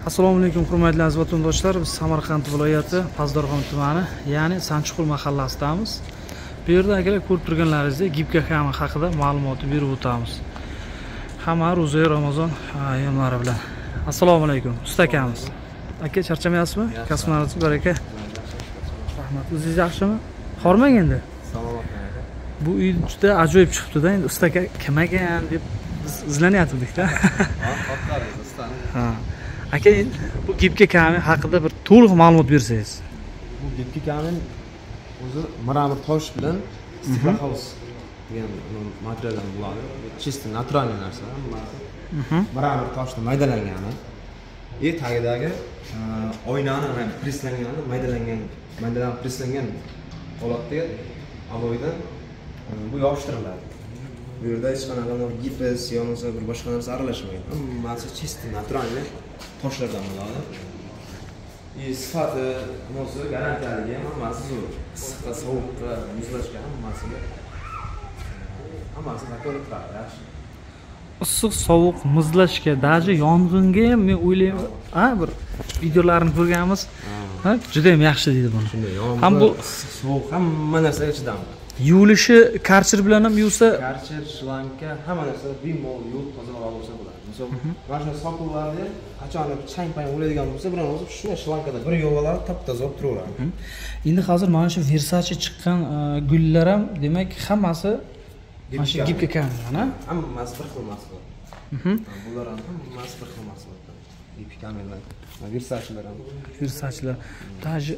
Assalomu alaykum hurmatli aziz vatandoshlar. Biz Samarqand viloyati Pazdorxon tumani, ya'ni Sanchiqul mahallasidamiz. Bu yerda akalar ko'rib turganlaringizdek gibka kami haqida ma'lumot berib o'tamiz. Hamma ro'za Ramazon ayyomlari bilan. Assalomu alaykum usta akamiz. Aka charchamayapsizmi? Kasblaringiz baraka. Rahmat. O'zingiz yaxshimi? Hormang endi. Salomat aka. Bu uy juda ajoyib chiqibdi-da. Endi usta aka kim ekan deb biz izlanyaptik-da. Ha. Aka, bu gibka kami haqida bir to'liq ma'lumot bersangiz. Bu gibka kamining o'zi mramor tosh bilan stikla house degan materialdan bo'ladi. Чисто натуральный narsa. Mramor toshdan maydalangani. Tagidagi oynani preslangan, maydalangan preslangan holatda aloydan bu yopishtiriladi. Bu yerda hech qanaqa gips yo'nsa bir boshqa narsa aralashmaydi. Hammasi чисто натуральный toshlardan bo'ladi. Sifati, o'zi garantiyaligi hammasi zo'r. Issiqqa, sovuqqa, muzlashga hammasiga nazorat qiladi, yaxshi. Issiq, sovuq, muzlashga, даже yong'inga ham men o'ylayman, bir videolarini ko'rganmiz. Juda ham yaxshi deydi buni. Ham bu sovuq hamma narsaga chidamli. Yuvilishi karcher bilan ham yuvsa, karcher, shlanka, hamma narsa bemalol yuvib tozalab olsa bo'ladi. Masalan, mana shu soqollarni qachon chang-pang o'laydigan bo'lsa, biron o'zi shunday shlankada bir yuvib olib, top-toza bo'lib turaveradi. Endi hozir mana shu Versace chiqqan gullar ham, demak, hammasi mana shu gibka kami, mana hammasi bir xil mahsulot. Bular ham hammasi bir xil mahsulotlar. Gibka kamilar, Versace'lar ham. Versace'lar. Даже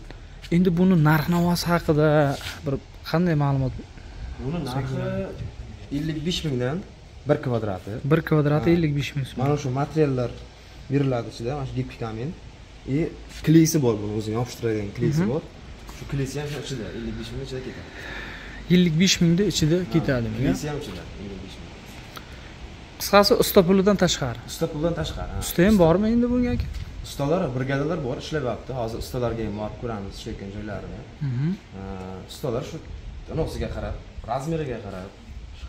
endi buni narx-navosi haqida bir qanday ma'lumot? Buni narxi 55 mingdan 1 kvadrati. 1 kvadrati 55 ming. Mana shu materiallar beriladi ichida, mana shu gibka kamin. Kleysi bor buni o'zini yopishtiradigan kleysi bor. Shu kleysi ham ichida 55 ming ichida ketadi. 55 mingda ichida ketadi. Kleysi ham ichida 55 ming. Qisqasi usta pulidan tashqari. Usta pulidan tashqari. Usta ham bormi endi bunga aka? Ustalar, brigadalar bor, ishlayapti. Hozir ustalarga ham borib ko'ramiz ishlayotgan joylarida. Ustalar shu anosiga qarab, razmeriga qarab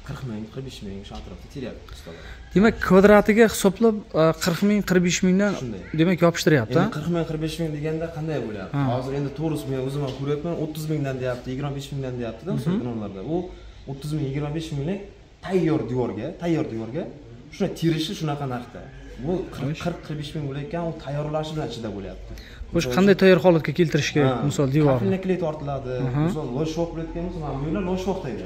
40 ming, 45 ming shu atrofda teryapti ustalar. Demak, kvadratiga hisoblab 40 ming, 45 mingdan demak yopishtiryapti. Endi 40 ming, 45 ming deganda qanday bo'lyapti? Hozir endi to'g'risi men o'zim ham ko'ryapman, 30 mingdan deyapti, 25 mingdan deyapti-da o'shalarda. U 30 ming, 25 minglik tayyor devorga shuna tirishi shunaqa narxda. Bu 40-45 ming bo'layotgan, u tayyorlashi bilan ichida bo'lyapti. Xo'sh, qanday tayyor holatga keltirish kerak, misol devor? Kafelnikli tortiladi. Misol loshvoq bo'layotgan bo'lsa, mana bu yerlar loshvoq deydi.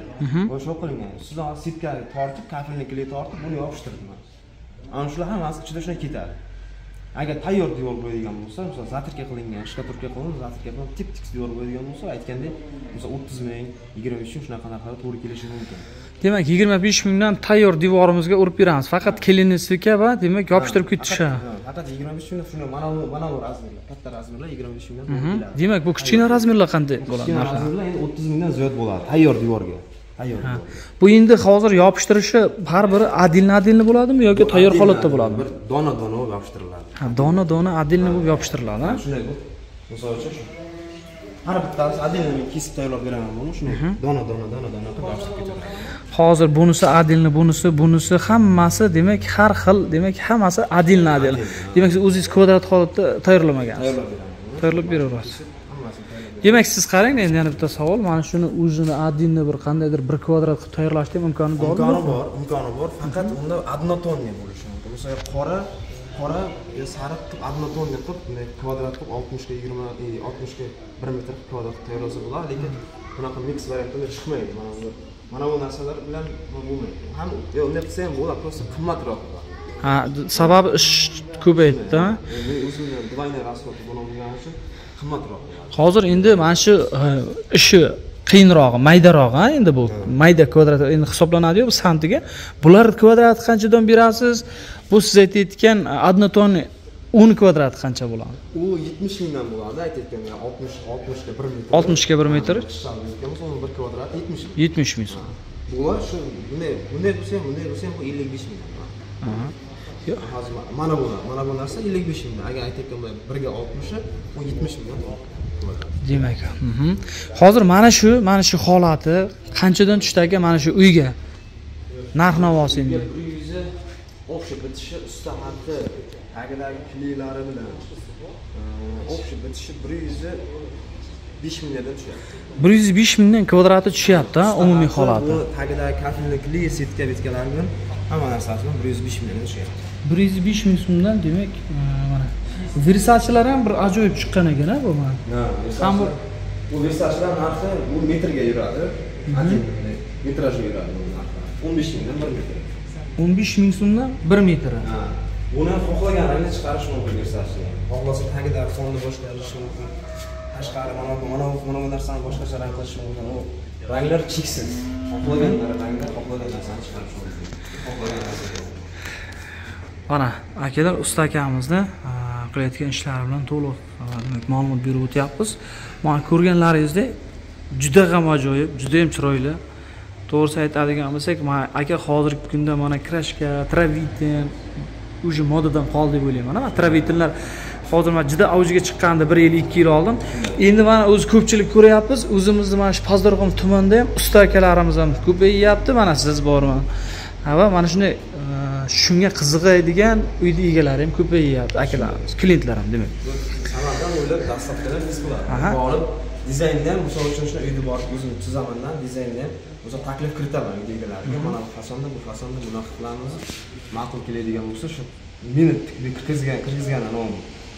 Loshvoq qilingan. Sizdan sitkaga tortib, kafelnikli tortib, buni yopishtirdim. Ana shular hammasi ichida shuna ketadi. Agar tayyor devor qo'yadigan bo'lsa, misol zatirka qilingan, shkaturka qilingan, zatirka qilingan, tip-tik devor qo'yadigan bo'lsa, aytgandek, misol 30 ming, 25 ming shunaqa narxlarga to'g'ri kelishi mumkin. Demak, 25 mingdan tayyor devorimizga urib beramiz. Faqat kelinnisika va demak yopishtirib ketish. Faqat 25 mingdan shuni mana bu razmerlar, katta razmerlar 25 mingdan keladi. Demak, bu kichkina razmerlar qanday bo'ladi? Kichkina razmerlar endi 30 mingdan ziyod bo'ladi, tayyor devorga. Bu endi hozir yopishtirishi har biri adilni bo'ladimi yoki tayyor holatda bo'ladimi? Bir dona-dona bo'lib yopishtiriladi. Dona-dona adilni bo'lib yopishtiriladi, ha? Shunday bu. Misol uchun har bittasi adilni kesib tayyorlab beraman buni, shunday dona-dona qilib yopishtirib ketaman. Hozir bunisi adilni, bunisi hammasi demak har xil, demak hammasi adilni. Demak siz o'zingiz kvadrat holatda tayyorlamagansiz. Tayyorlab beraverasiz. Demak, siz qarang, endi yana bitta savol, mana shuni o'zini adilni bir qandaydir 1 kvadrat qilib tayyorlashning imkoni bormi? Imkoni bor. Faqat unda однотонный bo'lishi mumkin. Masalan, qora sariq qilib однотонный qilib kvadrat qilib 60 ga 20, 60 ga 1 metr kvadrat tayyorlasa bo'ladi, lekin bunaqa mix variantda chiqmaydi. Mana bu narsalar bilan bo'lmaydi. Ham unday qilsa ham bo'ladi, prosta qimmatroq bo'ladi. Sababi ish ko'paydi-da. O'zimning двойной расход bo'lgani uchun qimmatroq. Hozir endi mana shu ishi qiyinrog'i, maydarog'i, endi bu mayda kvadrat endi hisoblanadi-yu bu santiga. Bular kvadrat qanchadan berasiz? Bu siz aytayotgan однотонный 10 kvadrat qancha bo'ladi? U 70 mingdan bo'ladi, aytayotganda 60 ga 1 metr. 60 ga 1 metr. 1 kvadrat 70 ming. 70 ming. Bular shu bunday bo'lsa bu 55 ming. Yo'q, hozir mana bu narsa 55 ming. Agar aytayotgan bo'lsam 1 ga 60, u 70 mingdan bo'ladi. Demak, hozir mana shu holati qanchadan tushdi aka mana shu uyga? Narx-navosi endi. Uyingizni o'xshab bitishi usta xatti tagidagi kliklari bilan o'xshab bitishi 105 mingdan tushyapti. 105 mingdan kvadrati tushyapti, umumiy holati. Bu tagidagi kafelni kli, setka betkalari bilan hamma narsasi bilan 105 mingdan tushyapti. 105 ming so'mdan demak, mana Versace'lar ham bir ajoyib chiqqan ekan-a bu mana. Ham bu Versace'lar narxi bu metrga yuradi. Metrajga yuradi bu narxi. 15 mingdan 1 metr. 15 ming so'mdan 1 metr. Ha. Buni xohlagan rangda chiqarish mumkin Versace. Xohlasa tagidagi fonni boshqarish mumkin. Tashqari mana bu narsani boshqacha rang qilish mumkin. U ranglar cheksiz. Xohlagan rangda xohlagan narsani chiqarish mumkin. Xohlagan narsa. Mana akalar usta akamizni qilayotgan ishlari bilan to'liq ma'lumot berib o'tyapmiz. Mana ko'rganlaringizdek juda ham ajoyib, juda ham chiroyli. To'g'risi aytadigan bo'lsak, mana aka hozirgi kunda mana krashka, travitin уже modadan qoldi deb o'ylayman. Mana travitinlar hozir mana juda avjiga chiqqanda 1 yil 2 yil oldin. Endi mana o'z ko'pchilik ko'ryapmiz. O'zimizni mana shu Pazdarxon tumanida ham usta akalarimiz ham ko'payyapti. Mana siz borman. Va mana shunday shunga qiziqadigan uyda egalari ham ko'payyapti, akalarimiz, klientlar ham demak. Samardan o'ylab dastlabkidan his qiladi. Borib dizaynda ham misol uchun shuni uyda borib o'zim tuzamandan dizaynda ham o'zi taklif kiritaman uyda egalariga. Mana bu fasonda bunaqa qilamiz. Ma'qul keladigan bo'lsa shu meni kirgizgan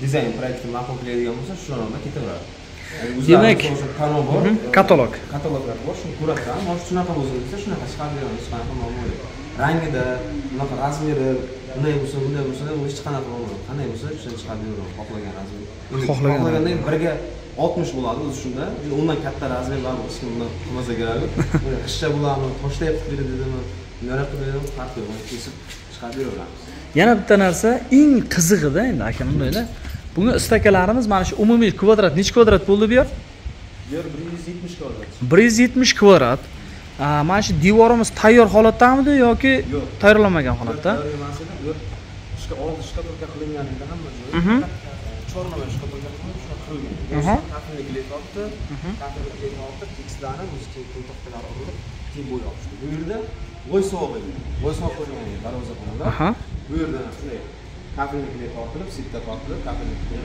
dizayn proyektni ma'qul keladigan bo'lsa shu yo'lda ketaveradi. Demak, katalog. Kataloglar bor, shuni ko'rataman. Mana shunaqa bo'lsa desa shunaqa chiqarib beramiz, qanaqa muammo yo'q. Rangida, bunaqa razmeri, bunday bo'lsa, hech qanaqa muammo yo'q. Qanday bo'lsa shuni chiqarib beraman, xohlagan razmer. Xohlaganda birga 60 bo'ladi o'zi shunda. Endi undan katta razmer bor, hech kim bundan qilmasa kerak. Qishcha bo'larmi, toshlayib beradi dedimi, nima qilib beradi, farq yo'q. Kesib chiqarib beraveramiz. Yana bitta narsa, eng qizig'ida endi aka bundayda. Bunga istakalarimiz mana shu umumiy kvadrat, necha kvadrat bo'ldi bu yer? Bu yer 170 kvadrat. 170 kvadrat. Mana shu devorimiz tayyor holatdamidi yoki tayyorlanmagan holatda? Tayyor emas edi. Bu ishga oldi shkatulka qilinganida hamma joyi. Chornova shkatulka qilingan. Kafelni kletopti, tekstlani o'zi to'xtalar urilib, keyin bo'y olishdi. Bu yerda bo'y sovuq qo'yilgan darvoza xonada. Bu yerda shunday kafelnikiga tortilib, sitda tortilib, kafelnikiga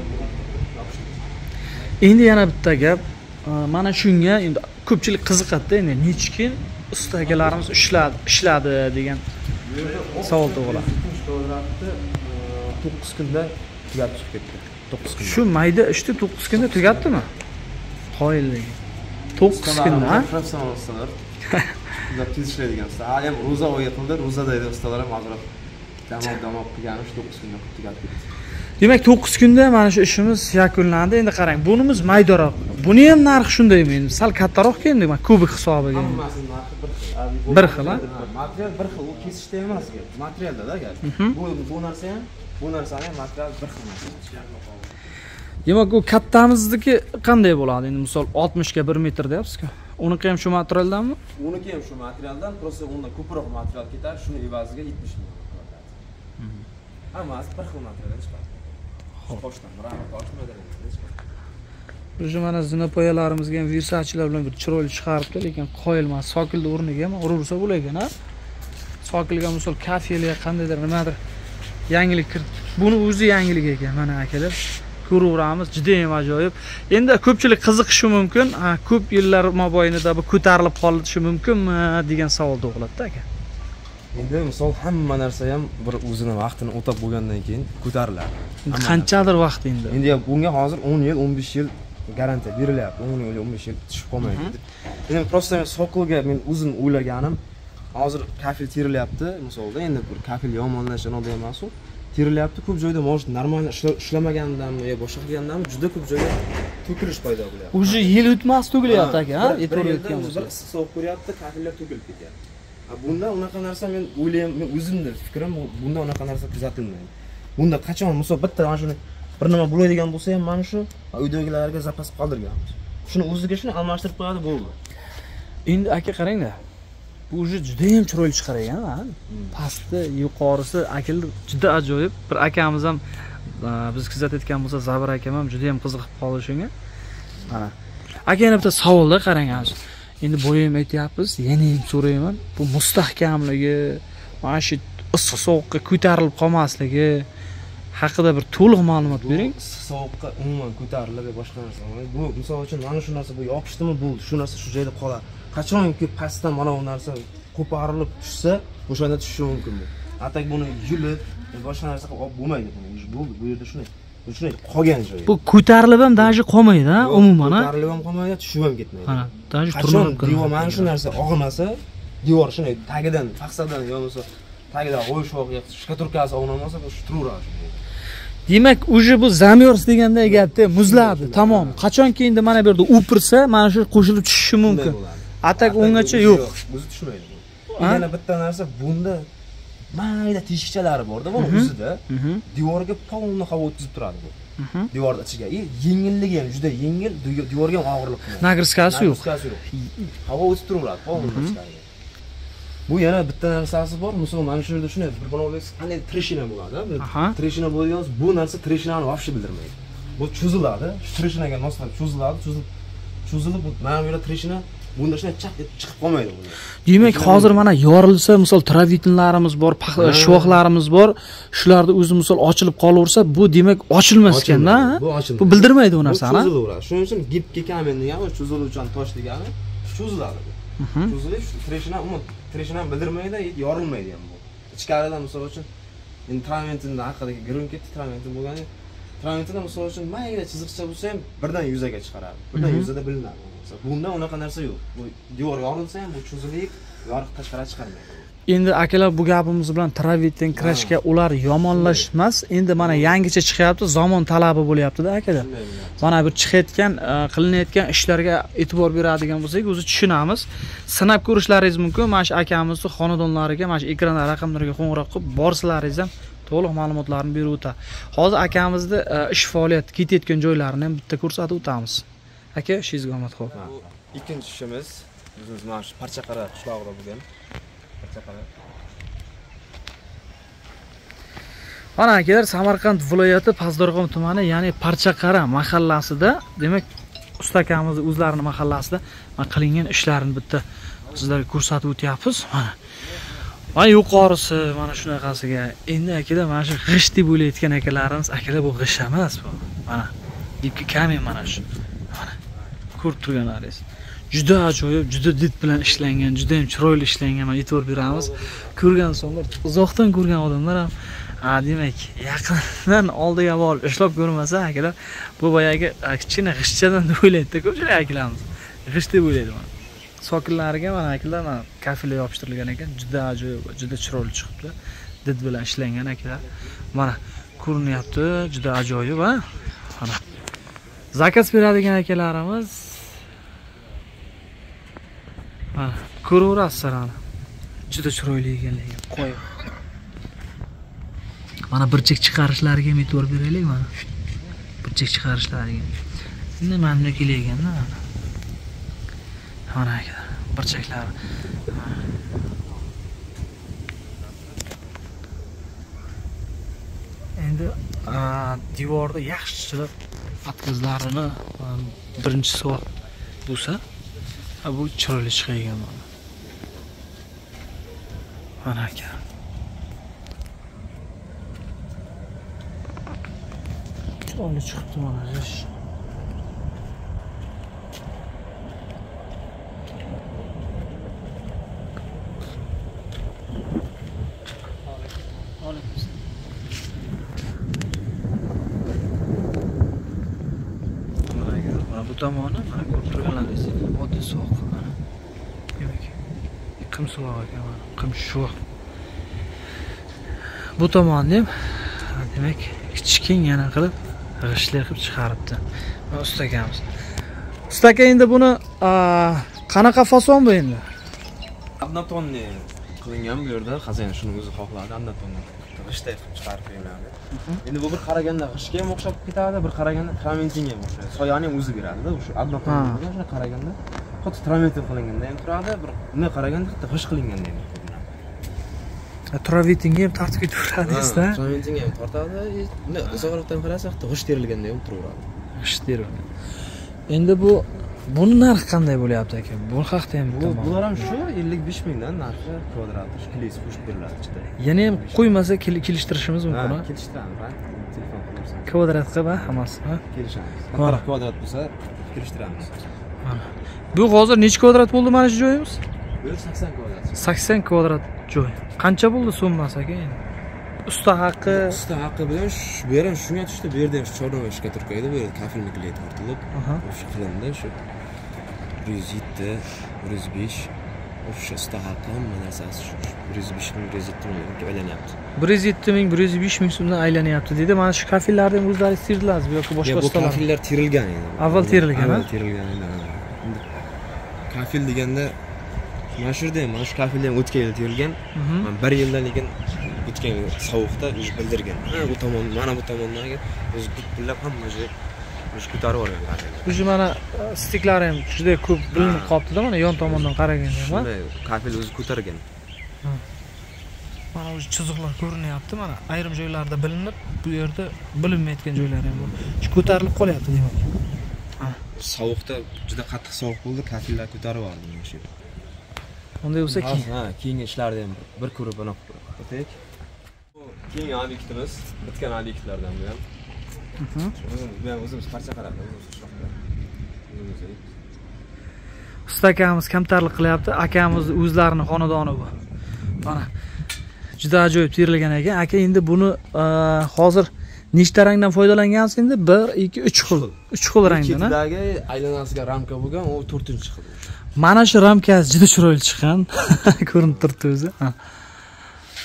yopishdi. Endi yana bitta gap, mana shunga endi ko'pchilik qiziqadi-da, endi nechkin usta akalarimiz ishladi degan savol tug'iladi. 9 kunda tugatib chiqib ketdi. 9 kun. Shu mayda ishni 9 kunda tugatdimi? Qoyillik. 9 kunda, ha? Professional ustalar. Ular tez ishlaydigan usta. Hali ham ro'za oyi qildi, ro'zada edi ustalar ham hozir damoq qilgani 9 kunda tugatib ketdi. Demak 9 kunda mana shu ishimiz yakunlandi. Endi qarang, bunimiz maydaroq. Buni ham narxi shundaymi endi? Sal kattaroq endi, kubik hisobiga. Hammasining narxi bir xil. Bir xil, ha? Material bir xil, u kesishda emas gap. Materialda-da gap. Bu narsa ham, bu narsani ham material bir xil narsa. Demak, u kattamizniki qanday bo'ladi? Endi misol 60 ga 1 metr deyapsiz-ku. Uniki ham shu materialdanmi? Uniki ham shu materialdan, просто unda ko'proq material ketadi, shuni evaziga 70 ming bo'ladi. Hammasi bir xil materialdan chiqadi. Qo'shdan, rang toshmadan chiqadi. Biz mana zinapoyalarimizga ham Versace'lar bilan bir chiroyli chiqaribdi, lekin qoyilmas. Sokilda o'rniga ham urursa bo'lagan, ha? Sokilga misol kafelga qandaydir nimadir yangilik kiritib. Buni o'zi yangilik ekan, mana akalar. Ko'raveramiz, juda ham ajoyib. Endi ko'pchilik qiziqishi mumkin, ko'p yillar mobaynida bu ko'tarilib qolishi mumkinmi degan savol tug'iladi-da aka. Endi misol hamma narsa ham bir o'zini vaqtini o'tab bo'lgandan keyin ko'tariladi. Qanchadir vaqt endi. Endi bunga hozir 10 yil, 15 yil garantiya berilyapti. 10 yil, 15 yil tushib qolmaydi. Endi prosta men soqilga men o'zim o'ylaganim, hozir kafel terilyapti, misolda endi bir kafel yomonlashgan odam emas u. Terilyapti, ko'p joyda может normal ishlamagandanmi yo boshqa qilgandanmi juda ko'p joyda to'kilish paydo bo'lyapti. Уже yil o'tmas to'kilyapti aka, ha? E'tibor etgan bo'lsa, sovuq ko'ryapti, kafellar to'kilib ketyapti. Bunda unaqa narsa men o'ylayman, men o'zimning fikrim, bunda unaqa narsa kuzatilmaydi. Bunda qachon misol bitta mana shuni bir nima bo'ladigan bo'lsa ham mana shu uydagilarga zapas qoldirganmiz. Shuni o'ziga shuni almashtirib qo'yadi bo'ldi. Endi aka qarangda. Bu уже juda ham chiroyli chiqargan, ha? Pasti, yuqorisi akalar juda ajoyib. Bir akamiz ham biz kuzatayotgan bo'lsa, Zabir akam ham juda ham qiziqib qoldi shunga. Mana. Aka yana bitta savolda qarangiz. Endi bo'yim aytyapmiz, yana ham so'rayman. Bu mustahkamligi, mana shu issiq sovuqqa ko'tarilib qolmasligi haqida bir to'liq ma'lumot bering. Issiq sovuqqa umuman ko'tariladi boshqa narsa. Bu misol uchun mana shu narsa bu yopishdimi, bu shu narsa shu joyda qoladi. Qachonki pastdan mana bu narsa qo'parilib tushsa, o'shanda tushishi mumkin bu. Atak buni yulib, boshqa narsa qilib olib bo'lmaydi buni. Bu yerda shunday qolgan joyi. Bu ko'tarilib ham daji qolmaydi, umuman, Ko'tarilib ham qolmaydi, tushib ham ketmaydi. Mana, daji qachon devor mana shu narsa og'masa, devor shunday tagidan, faqsadan yo'lmasa tagidan o'yishoq shkaturkasi og'masa, bu turaveradi. Demak, uje bu zamers deganday gapda muzladi, tamom. Qachonki endi mana bu yerda o'pirsa, mana shu qo'shilib tushishi mumkin. Atak ungacha yo'q. O'zi tushmaydi. Yana bitta narsa bunda mayda teshikchalari bor-da, buni o'zida devorga polni havo o'tkazib turadi bu. Devorning ichiga. Yengilligi ham juda yengil, devorga ham og'irlik qilmaydi. Nagrskasi yo'q. Havo o'tib turaveradi polni ichkariga. Bu yana bitta narsasi bor. Masalan, mana shu yerda shunday bir binolik qanday treshina bo'ladi, treshina bo'lganimiz bu narsa treshinani vobshe bildirmaydi. Bu cho'ziladi, shu treshinaga moslab cho'ziladi, cho'zilib mana bu yerda treshina bunda shunday chaq etib chiqib qolmaydi bunda. Demak, hozir mana yorilsa, misol travitinlarimiz bor, shoxlarimiz bor, shularni o'zi misol ochilib qolaversa, bu demak ochilmas ekan-da. Bu bildirmaydi bu narsani. Cho'zilaveradi. Shuning uchun gipki kamen degani, cho'ziluvchan tosh degani cho'ziladi. Cho'zilish treshina bildirmaydi, yorilmaydi ham bu. Ichkaridan misol uchun endi traventinning haqidagi gurun ketdi, traventin bo'lgani, traventinda misol uchun mayda chiziqcha bo'lsa ham birdan yuzaga chiqaradi. Birdan yuzada bilinadi. Bunda unaqa narsa yo'q. Bu devor yorilsa ham bu cho'zilib, yorug' tashqariga chiqarmaydi. Endi akalar, bu gapimiz bilan travitin kirashga ular yomonlashmas. Endi mana yangicha chiqyapti, zamon talabi bo'lyapti-da akalar. Mana bir chiqayotgan, qilinayotgan ishlarga e'tibor beradigan bo'lsak, o'zi tushunamiz. Sinab ko'rishlaringiz mumkin. Mana shu akamizning xonadonlariga, mana shu ekranda raqamlarga qo'ng'iroq qilib borsangiz ham to'liq ma'lumotlarni berib o'tadi. Hozir akamizni ish faoliyati ketayotgan joylarini ham bitta ko'rsatib o'tamiz. Aka, ishingizga omad xo'p. Ikkinchi ishimiz o'zimiz mana shu Parchaqara qishlog'ida bo'lgan. Parchaqara. Mana akalar, Samarqand viloyati Pazdarg'om tumani, ya'ni Parchaqara mahallasida, demak, usta akamizning o'zlarining mahallasida qilingan ishlarni bitta sizlarga ko'rsatib o'tyapmiz. Mana yuqorisi mana shunaqasiga. Endi akalar, mana shu g'ish deb o'ylayotgan akalarimiz, akalar bu g'ish emas bu. Mana dipki kamen mana shu. Mana ko'rib turganlaringiz. Juda ajoyib, juda did bilan ishlangan, juda ham chiroyli ishlangan. Mana e'tibor beramiz. Ko'rgan sonlar, uzoqdan ko'rgan odamlar ham demak, yaqindan oldiga borib ishlab ko'rmasa, akalar, bu boyagi kichkina g'ishchadan deb o'ylaydi-da ko'pchilik akalarimiz. G'ish deb o'ylaydi mana. Sokinlariga mana akalar, mana kafelar yopishtirilgan ekan, juda ajoyib, juda chiroyli chiqibdi. Did bilan ishlangan akalar. Mana ko'rinyapti, juda ajoyib, ha? Mana zakaz beradigan akalarimiz mana ko'raverasizlar ana. Juda chiroyli ekanligi, qo'yib. Mana burchak chiqarishlariga ham e'tibor beraylik mana. Burchak chiqarishlariga. Endi mana kelganda mana akalar, burchaklar. Endi devorda yaxshilab atkazlarini birinchi soat bo'lsa, bu chiroyli chiqaygan mana. Mana aka. Chiroyli chiqibdi mana g'ish. Bu tomoni mana ko'rib turganlaringiz oddiy sovuq mana. Demak, qim sovuq ekan mana, qim sho'x. Bu tomonni ham demak kichkina qilib g'ishlar qilib chiqaribdi. Va ustagamiz. Ustaga endi buni qanaqa fason bu endi? Abnatonni qilingan bu yerda xazina shuni o'zi xohladi, abnatonni g'ishtay qilib chiqarib qo'yiladi. Endi bu bir qaraganda g'ishga ham o'xshab ketadi, bir qaraganda traventinga ham o'xshaydi. Soyani ham o'zi beradi-da, o'sha abnatonni shuna qaraganda xuddi traventin qilinganda ham turadi, bir bunday qaraganda xuddi g'ish qilinganda ham turadi. Traventinga ham tortib ketaveradi-da. Traventinga ham tortadi, uzoqroqdan qarasa xuddi g'ish terilganda ham turaveradi. G'ish terilgan. Endi bu Buni narxi qanday bo'lyapti aka? Bu haqda ham bular ham shu 55 mingdan narxi kvadrati kleysi qo'shib beriladi ichida. Yana ham qo'ymasa kelishtirishimiz mumkin, ha? Kelishtiramiz, ha. Telefon qilarsan. Kvadrat qilib, hammasi, ha? Kelishamiz. Qancha kvadrat bo'lsa, kelishtiramiz. Mana. Bu hozir necha kvadrat bo'ldi mana shu joyimiz? Bu 80 kvadrat. 80 kvadrat joy. Qancha bo'ldi so'mmasi aka endi? Usta haqqi bilan bu ham shunga tushdi. Bu yerda ham chornova shkaturka edi, bu yerda kafilniklar tortilib, o'sha qilindi shu 107, 105 o'sha usta haqqi hamma narsasi shu 105 ming, 107 ming aylanyapti. 107 ming, 105 ming so'mdan aylanyapti dedi. Mana shu kafillarni ham o'zlaringiz terdilarsizmi yoki boshqa ustalar? Bu kafillar terilgan edi. Avval terilgan, ha? Terilgan edi. Kafil deganda mana shu yerda ham mana shu kafillar ham o'tgan yil terilgan. Men 1 yildan lekin o'tgan sovuqda o'zi bildirgan. Bu tomon, mana bu tomondan o'zi bullab hamma joy o'zi ko'tarib olgan kafillar. O'zi mana stiklari ham juda ko'p bilinib qolibdi-da, mana yon tomondan qaraganda ham. Shunday, kafil o'zi ko'targan. Mana o'zi chiziqlar ko'rinyapti, mana ayrim joylarda bilinib, bu yerda bilinmayotgan joylari ham bor. Shu ko'tarilib qolyapti demak. Sovuqda juda qattiq sovuq bo'ldi, kafillar ko'tarib oldi mana shu. Unday bo'lsa keyingi ishlarni ham bir ko'rib aniq o'taylik. Bu keyingi obyektimiz, bitgan obyektlardan bu ham. O'zimiz parcha qarab, usta akamiz kamtarlik qilyapti. Akamiz o'zlarining xonadoni bu. Mana juda ajoyib terilgan ekan. Aka endi buni hozir nechta rangdan foydalangansiz endi? 1, 2, 3 xil. 3 xil rangdan. Ketidagi aylanasiga ramka bo'lgan, u 4-xil. Mana shu ramkasi juda chiroyli chiqqan. Ko'rinib turibdi o'zi.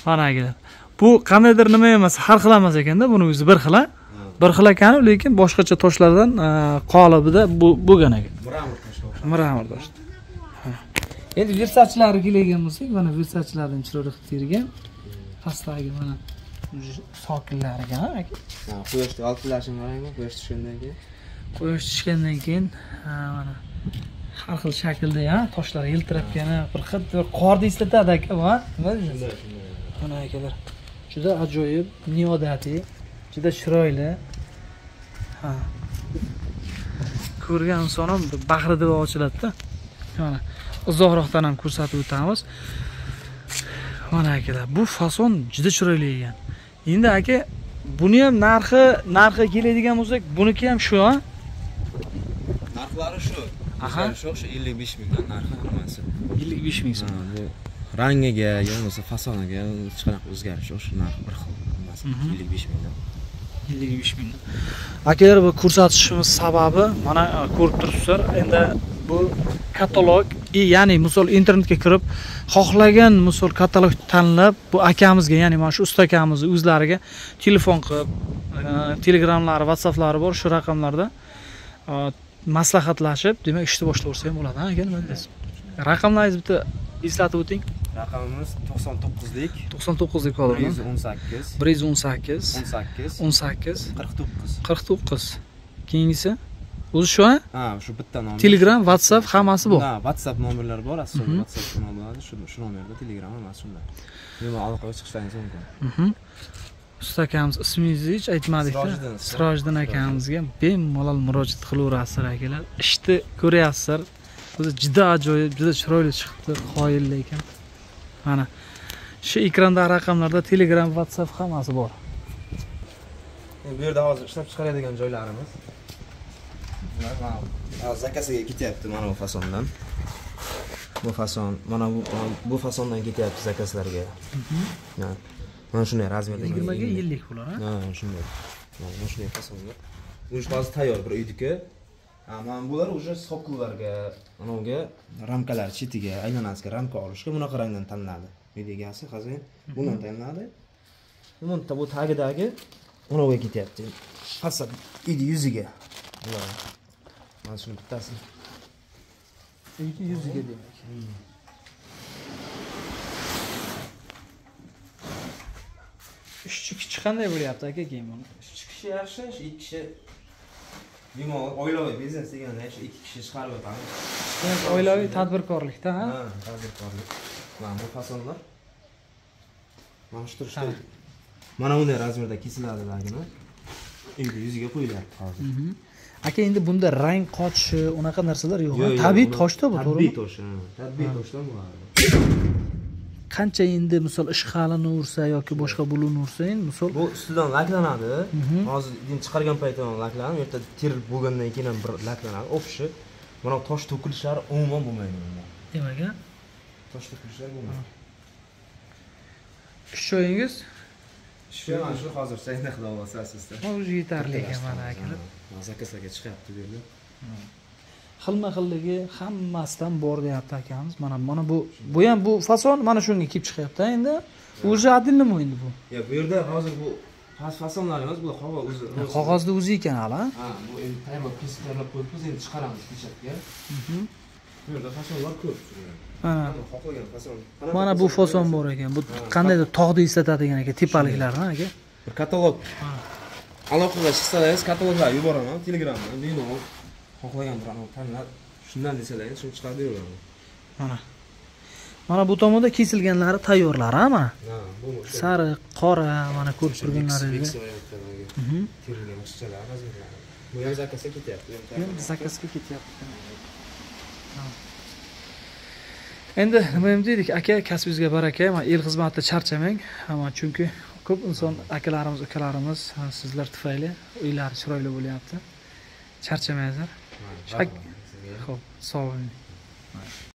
Mana akalar. Bu qandaydir nima emas, har xil emas ekanda, buni o'zi bir xil, bir xil ekan, lekin boshqacha toshlardan qolibida bo'lgan ekan. Miramir tosh. Endi versachilari kelgan bo'lsak, mana versachilardan chiroyli qilib tergan. Pastdagi mana sokinlar ekan, aka. Quyoshni olib kelishim qarangmi, quyosh tushgandan keyin. Quyosh tushgandan keyin mana har xil shaklda, toshlar yiltirabgani, bir xuddi qorni eslatadi aka, va nima deysiz? Mana akalar. Juda ajoyib, neodatiy, juda chiroyli. Ko'rgan inson ham bag'rida ochiladi-da. Mana uzoqroqdan ham ko'rsatib o'tamiz. Mana akalar, bu fason juda chiroyli ekan. Endi aka, buni ham narxi keladigan bo'lsak, buniki ham shu, ha? Narxlari shu. Shu 55 mingdan narxi hammasi. 55 ming so'm. Bu rangiga, yo'lmasa fasoniga hech qanaqa o'zgarish yo'q, shu narx bir xil hammasi. 55 mingdan. 55 mingdan. Akalar, bu ko'rsatishimiz sababi mana ko'rib turibsizlar. Endi bu katalog, ya'ni misol internetga kirib, xohlagan misol katalog tanlab, bu akamizga, ya'ni mana shu usta akamizning o'zlariga telefon qilib, telegramlari, WhatsApplari bor, shu raqamlarda maslahatlashib, demak ishni boshlab o'rsa ham bo'ladi, aka, nima deysiz? Raqamlaringizni bitta eslatib o'ting. Raqamimiz 99lik 99lik qoldirman. 118 49. Keyingisi o'zi shu, ha, shu bitta nomer. Telegram, WhatsApp hammasi bor. Ha, WhatsApp nomerlari bor, aslida WhatsApp nomerlari shu nomerda, Telegram hammasi shunda. Nima aloqaga chiqishingiz mumkin. Usta akamiz ismingizni hech aytmadik-da. Sirojiddin akamizga bemalol murojaat qilaverasizlar akalar. Ishni ko'ryapsizlar. O'zi juda ajoyib, juda chiroyli chiqdi, qoyilli ekan. Mana shu ekranda raqamlarda Telegram, WhatsApp hammasi bor. Bu yerda hozir ishlab chiqaradigan joylarimiz. Mana zakasiga ketyapti mana bu fasondan. Bu fason, mana bu fasondan ketyapti zakaslarga. Mana shunday razmerdagi 20 ga 50 bular, ha? Ha, shunday. Mana shunday fasonlar. Bu hozir tayyor bir uydiki. Mana bular уже sopkularga, anavga ramkalar chetiga, aylanasiga ramka olishga bunaqa rangdan tanladi. Uyda egasi hozir bundan tanladi. Bundan bu tagidagi unavga ketyapti. Pastda uyda yuziga. Bular. Mana shuni bittasi. Uyda yuziga demak. Ishchi qanday bo'lyapti aka keyin buni? Chiqishi yaxshi, 2 kishi bemalol oilaviy biznes deganda shu 2 kishi chiqarib o'tamiz. Oilaviy tadbirkorlikda, ha? Ha, tadbirkorlik. Mana bu fasonlar. Mana shu turishda. Mana bunday razmerda kesiladi lagini. Uyda yuziga qo'yilyapti hozir. Aka, endi bunda rang qochishi, unaqa narsalar yo'q. Tabiiy toshda bu, to'g'rimi? Tabiiy tosh, tabiiy toshdan bo'ladi. Qancha endi misol ishg'alini ursa yoki boshqa buluni ursa, endi misol Bu ustidan laklanadi. Hozir endi chiqargan paytdan laklanib, erta terilib bo'lgandan keyin ham bir laklanadi. O'pishi. Mana tosh to'kilishlari umuman bo'lmaydi bunda. demak, Tosh to'kilishlari bo'lmaydi. Shoyingiz Shu mana shu hozir sayda qila olasiz asosda. o'zi yetarli ekan mana akalar. Zakasga chiqyapti bu yerda. Xilma-xilligi hammasidan bor deyapti akamiz. Mana bu ham bu fason mana shunga kelib chiqyapti endi. O'zi adilmi endi bu? Ya bu yerda hozir bu fasonlar emas, bu qog'oz o'zi. Qog'ozda o'zi ekan hali. Ha, bu endi tayyorlab kesib tayyorlab qo'yibmiz, endi chiqaramiz pechatga. Bu yerda fasonlar ko'p. Mana xohlagan fason. mana bu fason bor ekan. Bu qandaydir tog'ni eslatadigan ekan, tepaliklarni aka. Bir katalog. Aloqaga chiqsangiz kataloglar yuboraman Telegramdan. Bemalol xohlagan birini tanlab, shundan desangiz shuni chiqarib beraman. Mana bu tomonda kesilganlari tayyorlar, mana. Ha, bu Sariq, qora, mana ko'rib turganlaringiz. terilgan ishchalar, razmerlar. Bu ham zakasga ketyapti. Endi zakasga ketyapti. Endi nima ham deydik, aka, kasbingizga baraka. Men el xizmatida charchamang. Hamma chunki ko'p inson akalarimiz, ukalarimiz sizlar tufayli uylari chiroyli bo'lyapti. Charchamaysiz. Xo'p, sog' bo'ling.